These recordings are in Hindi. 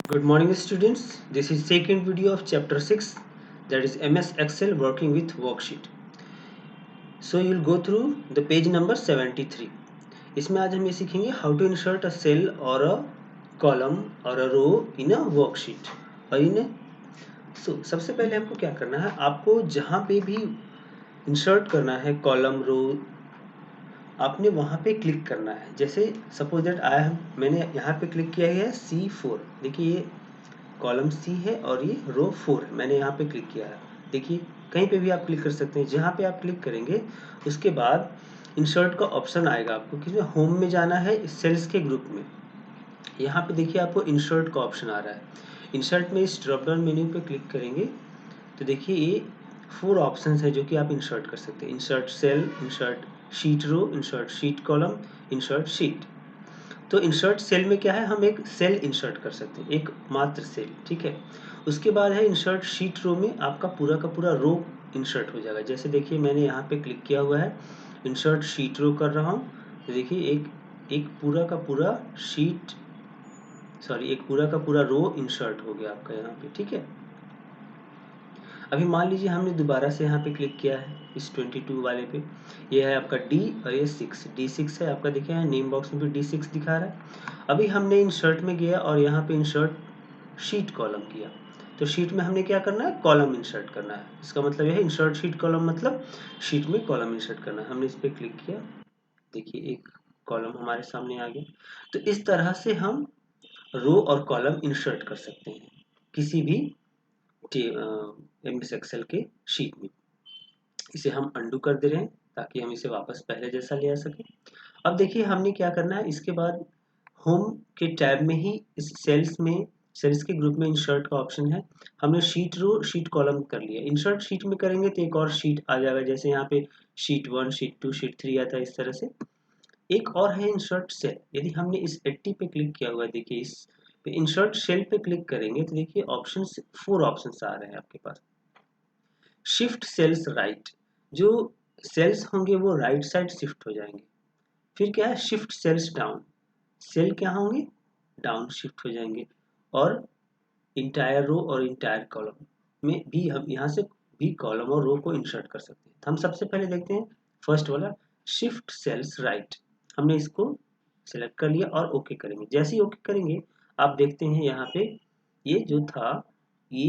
Good morning students. This is second video of chapter 6, that is MS Excel working with worksheet. So you will go through the page number 73. इसमें आज हम ये सीखेंगे how to insert a cell or a column or a row in a worksheet और in a सबसे पहले आपको क्या करना है, आपको जहाँ पे भी इंसर्ट करना है कॉलम रो आपने वहाँ पे क्लिक करना है। जैसे सपोज दैट मैंने यहाँ पे क्लिक किया है C4। देखिए ये कॉलम सी है और ये रो 4 है। मैंने यहाँ पे क्लिक किया है। देखिए कहीं पे भी आप क्लिक कर सकते हैं। जहाँ पे आप क्लिक करेंगे उसके बाद इंसर्ट का ऑप्शन आएगा आपको, किसमें, होम में जाना है, सेल्स के ग्रुप में। यहाँ पे देखिए आपको इंसर्ट का ऑप्शन आ रहा है। इंसर्ट में इस ड्रॉप डाउन मेन्यू पे क्लिक करेंगे तो देखिए ये 4 ऑप्शंस है जो कि आप इंसर्ट कर सकते हैं। Insert cell, insert sheet row, insert sheet column, insert sheet. तो इंसर्ट सेल में क्या है, हम एक सेल इंसर्ट कर सकते हैं, एक मात्र सेल, ठीक है। उसके बाद है इंसर्ट शीट रो में आपका पूरा का पूरा रो इंसर्ट हो जाएगा। जैसे देखिए मैंने यहाँ पे क्लिक किया हुआ है, इंसर्ट शीट रो कर रहा हूँ तो देखिए एक एक पूरा का पूरा शीट एक पूरा का पूरा रो इंसर्ट हो गया आपका यहाँ पे, ठीक है। अभी मान लीजिए हमने दोबारा से यहाँ पे क्लिक किया है इस 22 वाले पे, ये है आपका डी और ये 6, D6 है आपका। देखिए नेम बॉक्स में भी D6 दिखा रहा है। अभी हमने इंसर्ट में गया और यहाँ पे इंसर्ट शीट कॉलम किया, तो शीट में हमने क्या करना है, कॉलम इंसर्ट करना है। इसका मतलब यह है इंसर्ट शीट कॉलम मतलब शीट में कॉलम इंसर्ट करना है। हमने इस पर क्लिक किया, देखिए एक कॉलम हमारे सामने आ गया। तो इस तरह से हम रो और कॉलम इंसर्ट कर सकते हैं किसी भी एमएस एक्सेल के शीट में। इसे हम अंडू कर दे रहे हैं ताकि हम इसे वापस पहले जैसा ले आ सके। अब देखिए हमने क्या करना है, इसके बाद होम के टैब में ही इस सेल्स के ग्रुप में इंसर्ट का ऑप्शन है। हमने शीट रो शीट कॉलम कर लिया। इंसर्ट शीट में करेंगे तो एक और शीट आ जाएगा, जैसे यहाँ पे शीट 1, शीट 2, शीट 3 आता है इस तरह से। एक और है इंसर्ट सेल। यदि हमने इस 80 पे क्लिक किया हुआ है, देखिए इस पे इंसर्ट सेल पे क्लिक करेंगे तो देखिए ऑप्शंस 4 ऑप्शंस आ रहे हैं आपके पास। शिफ्ट सेल्स राइट, जो सेल्स होंगे वो राइट साइड शिफ्ट हो जाएंगे। फिर क्या है, शिफ्ट सेल्स डाउन, सेल क्या होंगे, डाउन शिफ्ट हो जाएंगे। और इंटायर रो और इंटायर कॉलम में भी हम यहाँ से भी कॉलम और रो को इंसर्ट कर सकते हैं। तो हम सबसे पहले देखते हैं फर्स्ट वाला, शिफ्ट सेल्स राइट। हमने इसको सेलेक्ट कर लिया और ओके करेंगे। जैसे ही ओके करेंगे आप देखते हैं यहाँ पे ये जो था ये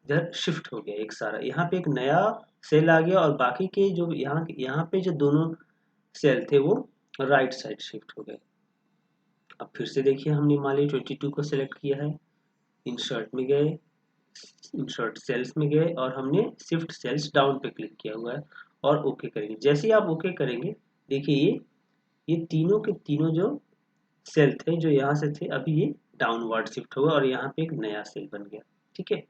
इधर शिफ्ट हो गया एक सारा। यहाँ पे एक नया सेल आ गया और बाकी के जो यहाँ पे जो दोनों सेल थे वो राइट साइड शिफ्ट हो गए। अब फिर से देखिए हमने मान ली 22 को सिलेक्ट किया है, इंसर्ट में गए, इंसर्ट सेल्स में गए और हमने शिफ्ट सेल्स डाउन पे क्लिक किया हुआ है और ओके करेंगे। जैसे ही आप ओके करेंगे देखिए ये तीनों के तीनों जो सेल थे जो यहाँ से थे अभी ये डाउनवर्ड शिफ्ट हो गया और यहाँ पे एक नया सेल बन गया, ठीक है।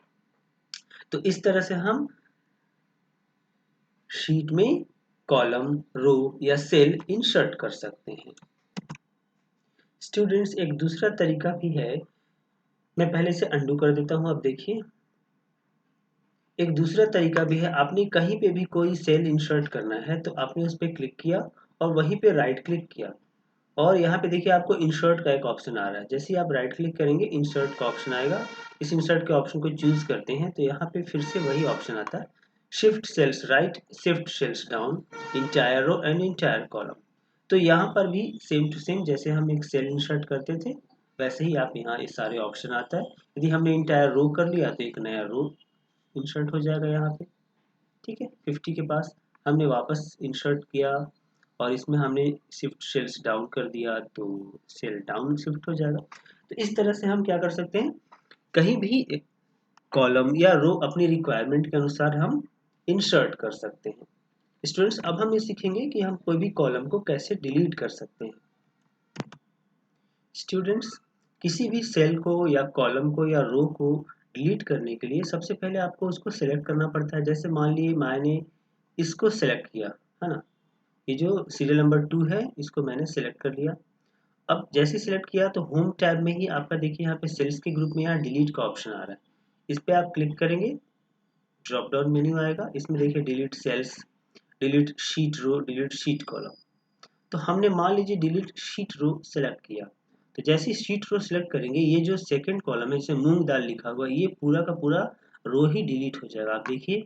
तो इस तरह से हम शीट में कॉलम, रो या सेल इंसर्ट कर सकते हैं। स्टूडेंट्स एक दूसरा तरीका भी है, मैं पहले से अंडू कर देता हूं। अब देखिए एक दूसरा तरीका भी है, आपने कहीं पे भी कोई सेल इंसर्ट करना है तो आपने उस पर क्लिक किया और वहीं पे राइट क्लिक किया और यहाँ पे देखिए आपको इंसर्ट का एक ऑप्शन आ रहा है। जैसे ही आप राइट क्लिक करेंगे इंसर्ट का ऑप्शन आएगा। इस इंसर्ट के ऑप्शन को चूज करते हैं तो यहाँ पे फिर से वही ऑप्शन आता है, shift cells right, shift cells down, entire row and entire column. तो यहाँ पर भी सेम टू सेम जैसे हम एक सेल इंसर्ट करते थे वैसे ही आप यहाँ ये सारे ऑप्शन आता है। यदि हमने इंटायर रो कर लिया तो एक नया रो इंसर्ट हो जाएगा यहाँ पे, ठीक है। 50 के पास हमने वापस इंसर्ट किया और इसमें हमने शिफ्ट सेल्स डाउन कर दिया तो सेल डाउन शिफ्ट हो जाएगा। तो इस तरह से हम क्या कर सकते हैं, कहीं भी एक कॉलम या रो अपनी रिक्वायरमेंट के अनुसार हम इंसर्ट कर सकते हैं। स्टूडेंट्स अब हम ये सीखेंगे कि हम कोई भी कॉलम को कैसे डिलीट कर सकते हैं। स्टूडेंट्स किसी भी सेल को या कॉलम को या रो को डिलीट करने के लिए सबसे पहले आपको उसको सिलेक्ट करना पड़ता है। जैसे मान लीजिए मैंने इसको सिलेक्ट किया है ना, ये जो सीरियल नंबर 2 है इसको मैंने सिलेक्ट कर लिया। अब जैसे सिलेक्ट किया तो होम टैब में ही आपका देखिए यहाँ पे सेल्स के ग्रुप में यहाँ डिलीट का ऑप्शन आ रहा है। इस पे आप क्लिक करेंगे, ड्रॉप डाउन मेन्यू आएगा, इसमें देखिए डिलीट सेल्स, डिलीट शीट रो, डिलीट शीट कॉलम। तो हमने मान लीजिए डिलीट शीट रो सेलेक्ट किया तो जैसे शीट रो सिलेक्ट करेंगे, ये जो सेकंड कॉलम है जिसमें मूंग दाल लिखा हुआ है, ये पूरा का पूरा रो ही डिलीट हो जाएगा। आप देखिए,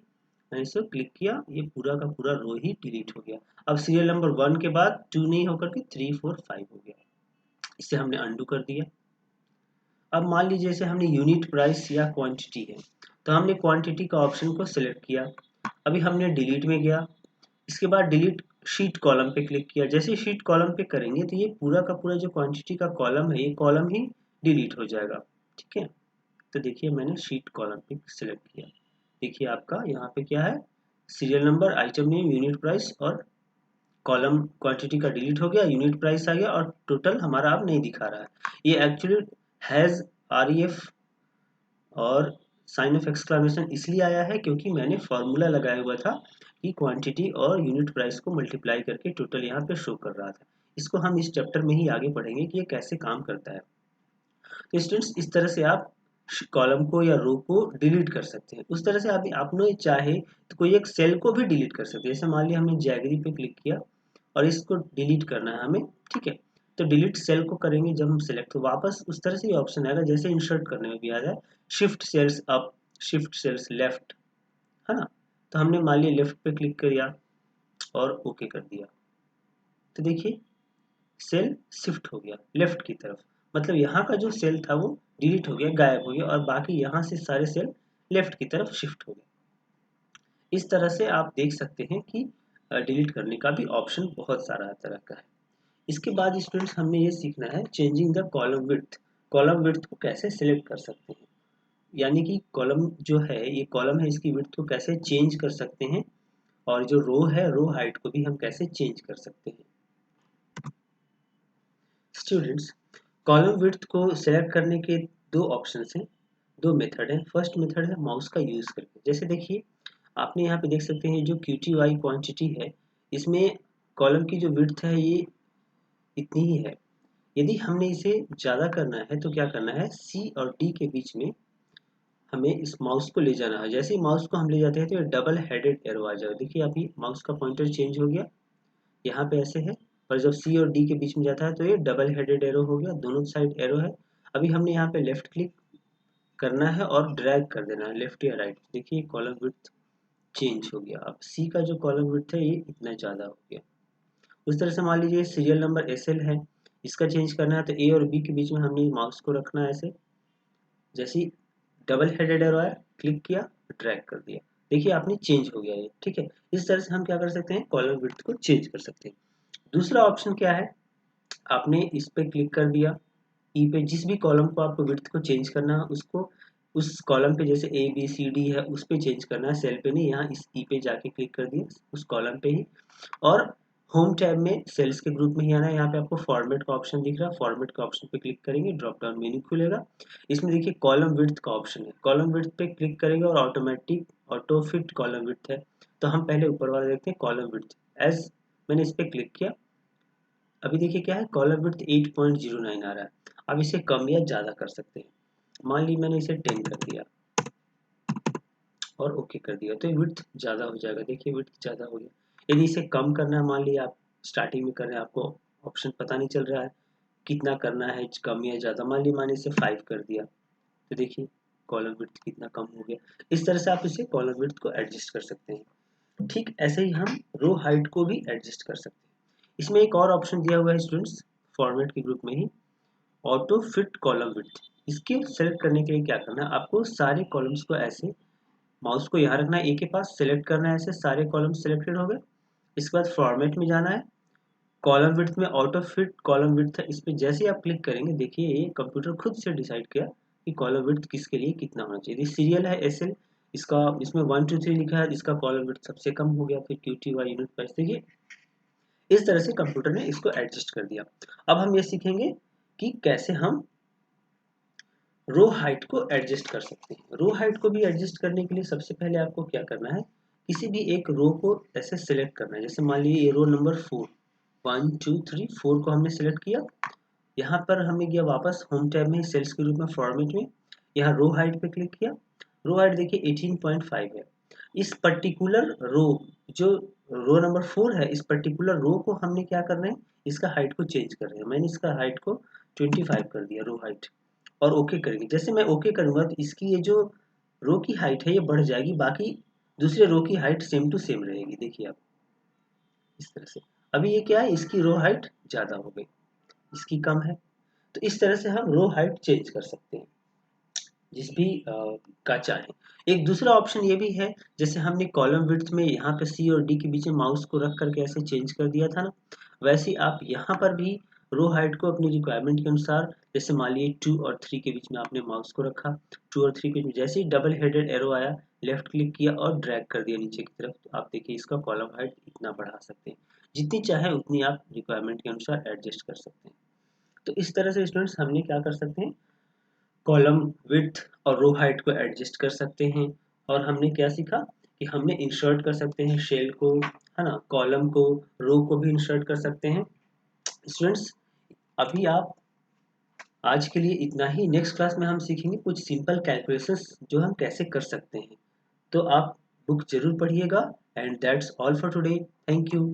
मैंने इसे क्लिक किया, ये पूरा का पूरा रो ही डिलीट हो गया। अब सीरियल नंबर 1 के बाद 2 नहीं होकर के 3 4 5 हो गया। इसे हमने अंडू कर दिया। अब मान लीजिए जैसे हमने यूनिट प्राइस या क्वांटिटी है, तो हमने क्वांटिटी का ऑप्शन को सिलेक्ट किया। अभी हमने डिलीट में गया, इसके बाद डिलीट शीट कॉलम पे क्लिक किया। जैसे शीट कॉलम पे करेंगे तो ये पूरा का पूरा जो क्वांटिटी का कॉलम है, ये कॉलम ही डिलीट हो जाएगा। ठीक है, तो देखिए मैंने शीट कॉलम पे सिलेक्ट किया। देखिए आपका यहाँ पे क्या है, serial number, item name, unit price और कॉलम क्वांटिटी का डिलीट हो गया, यूनिट प्राइस आ गया और टोटल हमारा अब नहीं दिखा रहा है। ये एक्चुअली हैज REF और साइन ऑफ एक्सक्लेमेशन इसलिए आया है क्योंकि मैंने फॉर्मूला लगाया हुआ था कि क्वांटिटी और यूनिट प्राइस को मल्टीप्लाई करके टोटल यहाँ पे शो कर रहा था। इसको हम इस चैप्टर में ही आगे पढ़ेंगे कि ये कैसे काम करता है। तो स्टूडेंट्स, इस तरह से आप कॉलम को या रो को डिलीट कर सकते हैं। उस तरह से आपने चाहे तो कोई एक सेल को भी डिलीट कर सकते हैं। जैसे मान लिया हमने जैगरी पे क्लिक किया और इसको डिलीट करना है हमें। ठीक है, तो डिलीट सेल को करेंगे जब हम सिलेक्ट, तो वापस उस तरह से ये ऑप्शन आएगा जैसे इंसर्ट करने में भी आ जाए, shift cells up, shift cells left, है ना। तो हमने मान लिया लेफ्ट पे क्लिक किया और ओके कर दिया, तो देखिए सेल शिफ्ट हो गया लेफ्ट की तरफ। मतलब यहाँ का जो सेल था वो डिलीट हो गया, गायब हो गया, और बाकी यहाँ से सारे सेल लेफ्ट की तरफ शिफ्ट हो गए। इस तरह से आप देख सकते हैं कि डिलीट करने का भी ऑप्शन बहुत सारा तरह का है। इसके बाद स्टूडेंट्स हमने ये सीखना है changing the column width. Column width को कैसे सिलेक्ट कर सकते हैं, यानी कि कॉलम जो है, ये कॉलम है, इसकी विड्थ को कैसे चेंज कर सकते हैं, और जो रो है, रो हाइट को भी हम कैसे चेंज कर सकते हैं। स्टूडेंट्स, कॉलम विड्थ को सिलेक्ट करने के दो ऑप्शंस हैं, दो मेथड हैं। फर्स्ट मेथड है माउस का यूज करके। जैसे देखिए, आपने यहाँ पे देख सकते हैं जो QTY क्वांटिटी है, इसमें कॉलम की जो विड्थ है ये इतनी ही है। यदि हमने इसे ज़्यादा करना है तो क्या करना है, C और D के बीच में हमें इस माउस को ले जाना है। जैसे ही माउस को हम ले जाते हैं तो ये डबल हेडेड एरो आ जाएगा। देखिए अभी माउस का पॉइंटर चेंज हो गया, यहाँ पे ऐसे है, पर जब C और D के बीच में जाता है तो ये डबल हेडेड एरो हो गया, दोनों साइड एरो है। अभी हमने यहाँ पे लेफ्ट क्लिक करना है और ड्रैग कर देना है लेफ्ट या राइट। देखिए कॉलम विड्थ चेंज हो गया। अब C का जो कॉलम विड्थ है ये इतना ज़्यादा हो गया। उस तरह से मान लीजिए सीरियल नंबर SL है, इसका चेंज करना है तो A और B के बीच में हमने माउस को रखना है ऐसे। जैसे ही डबल हेडेड एरो आया, क्लिक किया, ड्रैग कर दिया, देखिए आपने चेंज हो गया ये। ठीक है, इस तरह से हम क्या कर सकते हैं, कॉलम विड्थ को चेंज कर सकते हैं। दूसरा ऑप्शन क्या है, आपने इस पे क्लिक कर दिया, ई पे, जिस भी कॉलम को आपको विड्थ को चेंज करना है उसको उस कॉलम पे, जैसे ABCD है उस पे चेंज करना है, सेल पे नहीं, यहाँ इस ई पे जाके क्लिक कर दिया उस कॉलम पे ही, और होम टैब में सेल्स के ग्रुप में ही आना है। यहाँ पे आपको फॉर्मेट का ऑप्शन दिख रहा है, फॉर्मेट का ऑप्शन पे क्लिक करेंगे, ड्रॉप डाउन मेन्यू खुलेगा। इसमें देखिए कॉलम विड्थ का ऑप्शन है, कॉलम विड्थ पे क्लिक करेंगे और automatic auto fit column width है। तो हम पहले ऊपर वाला देखते हैं, कॉलम विड्थ एज, मैंने इस पे क्लिक किया, अभी देखिए क्या है, कॉलम विड्थ 8.09 आ रहा है। अब इसे कम या ज़्यादा कर सकते हैं, मान ली मैंने इसे 10 कर दिया और ओके कर दिया, तो विड्थ ज़्यादा हो जाएगा। देखिए विड्थ ज़्यादा हो गया। यदि इसे कम करना है, मान लीजिए आप स्टार्टिंग में कर रहे हैं, आपको ऑप्शन पता नहीं चल रहा है कितना करना है, कम या ज़्यादा, मान लीजिए इसे 5 कर दिया, तो देखिए कॉलम विड्थ कितना कम हो गया। इस तरह से आप इसे कॉलम विड्थ को एडजस्ट कर सकते हैं। ठीक ऐसे ही हम रो हाइट को भी एडजस्ट कर सकते हैं। इसमें एक और ऑप्शन दिया हुआ है स्टूडेंट्स, फॉर्मेट के ग्रुप में ही, ऑटो फिट कॉलम विड्थ। इसके सेलेक्ट करने के लिए क्या करना है, आपको सारे कॉलम्स को ऐसे माउस को यहाँ रखना है, ए के पास सेलेक्ट करना है, ऐसे सारे कॉलम सिलेक्टेड हो गए। इसके बाद फॉर्मेट में जाना है, कॉलम विड्थ में ऑटो फिट कॉलम विड्थ है, इस पर जैसे ही आप क्लिक करेंगे देखिए ये कंप्यूटर खुद से डिसाइड किया कि कॉलम विड्थ किसके लिए कितना होना चाहिए। यदि सीरियल है SL, इसका इसमें 1 2 3 लिखा है, इसका कॉलम विड्थ सबसे कम हो गया, फिर QTY यूनिट प्राइस, देखिए इस तरह से कंप्यूटर ने इसको एडजस्ट कर दिया। अब हम ये सीखेंगे कि कैसे हम रो हाइट को एडजस्ट कर सकते हैं। रो हाइट को भी एडजस्ट करने के लिए सबसे पहले आपको क्या करना है, किसी भी एक रो को ऐसे सिलेक्ट करना है। जैसे मान लीजिए ये रो नंबर 4, 1 2 3 4 को हमने सिलेक्ट किया, यहाँ पर हमने गया वापस होम टैब में सेल्स के रूप में फॉर्मेट में, यहाँ रो हाइट पे क्लिक किया, रो हाइट देखिए 18.5 है। इस पर्टिकुलर रो, जो रो नंबर 4 है, इस पर्टिकुलर रो को हमने क्या करना है, इसका हाइट को चेंज कर रहे हैं। मैंने इसका हाइट को 25 कर दिया रो हाइट और ओके करेंगे। जैसे मैं ओके करूंगा तो इसकी ये जो रो की हाइट है ये बढ़ जाएगी, बाकी दूसरे रो की हाइट सेम टू सेम रहेगी। देखिए आप इस तरह से। अभी ये क्या है, इसकी रो हाइट ज़्यादा हो गई, इसकी कम है। तो इस तरह से हम रो हाइट चेंज कर सकते हैं जिस भी का चाहें। एक दूसरा ऑप्शन ये भी है, जैसे हमने कॉलम विड्थ में यहाँ पे सी और डी के बीच में माउस को रख करके ऐसे चेंज कर दिया था ना, वैसे ही आप यहाँ पर भी रो हाइट को अपनी रिक्वायरमेंट के अनुसार, जैसे मान लीजिए 2 और 3 के बीच में आपने माउस को रखा, 2 और 3 के बीच में जैसे ही डबल हेडेड एरो आया, लेफ्ट क्लिक किया और ड्रैग कर दिया नीचे की तरफ, तो आप देखिए इसका कॉलम हाइट इतना बढ़ा सकते हैं। जितनी चाहे उतनी आप रिक्वायरमेंट के अनुसार एडजस्ट कर सकते हैं। तो इस तरह से स्टूडेंट्स हमने क्या कर सकते हैं, कॉलम विड्थ और रो हाइट को एडजस्ट कर सकते हैं। और हमने क्या सीखा कि हमने इंसर्ट कर सकते हैं शेल को, है ना, कॉलम को, रो को भी इंसर्ट कर सकते हैं। स्टूडेंट्स अभी आप आज के लिए इतना ही। नेक्स्ट क्लास में हम सीखेंगे कुछ सिंपल कैलकुलेशंस जो हम कैसे कर सकते हैं। तो आप बुक जरूर पढ़िएगा। And that's all for today. Thank you.